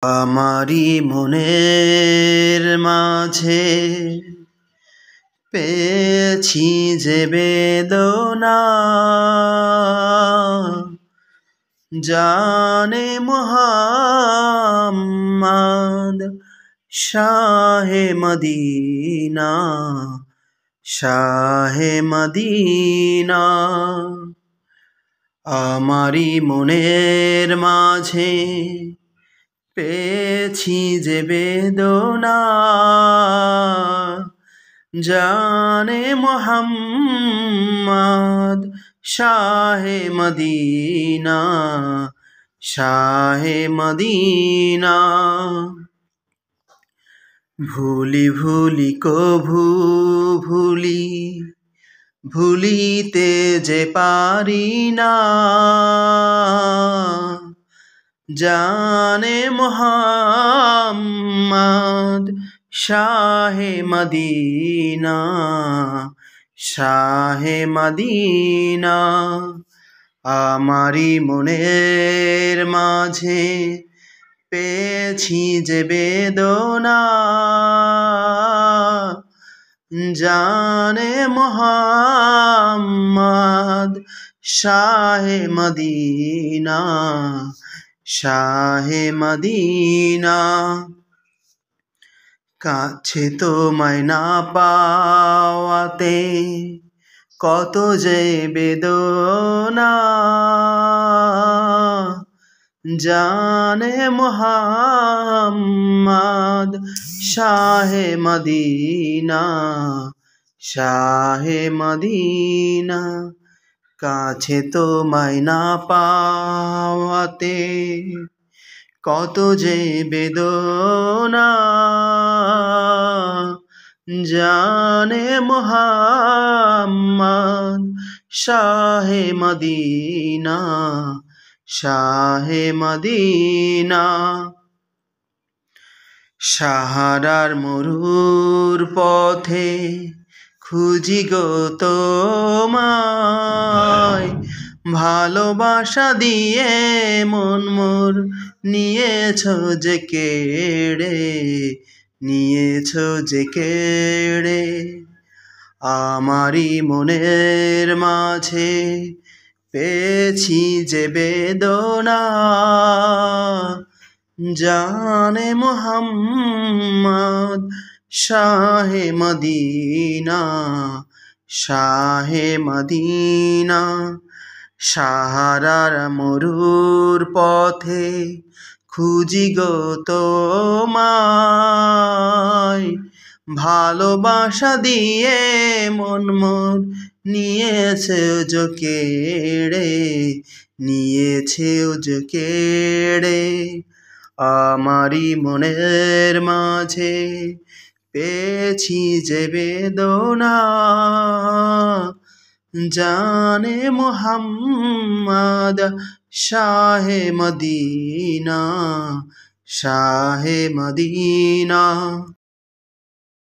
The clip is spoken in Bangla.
আমারি মনের মাঝে পেয়েছি যে বেদনা, জানে মুহাম্মদ শাহে মদিনা, শাহে মদিনা। আমারি মনের মাঝে পেয়েছি যে বেদনা, জানে মুহাম্মদ শাহে মদিনা, শাহে মদিনা। ভুলি ভুলি কভু ভুলি, ভুলিতে যে পারি না, জানে মুহাম্মদ শাহে মদিনা, শাহে মদিনা। আমারি মনের মাঝে পেয়েছি যে বেদনা, জানে মুহাম্মদ শাহে মদিনা, শাহে মদিনা। কাছে তোমায় না পাওয়াতে কত যে বেদনা, জানে মুহাম্মদ শাহে মদিনা, শাহে মদিনা। কাছে তোমায় না পাওয়াতে কত যে বেদনা, জানে মুহাম্মদ শাহে মদিনা, শাহে মদিনা। সাহারার মরুর পথে খুঁজি গো তোমায়, ভালোবাসা দিয়ে মন মোর নিয়েছ যে কেড়ে, নিয়েছ যে কেড়ে। আমারি মনের মাঝে পেয়েছি যে বেদনা, জানে মুহাম্মদ শাহে মদিনা, শাহে মদিনা। সাহারার মরুর পথে খুঁজি গো তোমায়, ভালোবাসা দিয়ে মন মোর নিয়েছে যে কেড়ে, নিয়েছে যে কেড়ে। আমারি মনের মাঝে পেয়েছি যে বেদনা, জানে মুহাম্মদ শাহে মদিনা, শাহে মদিনা।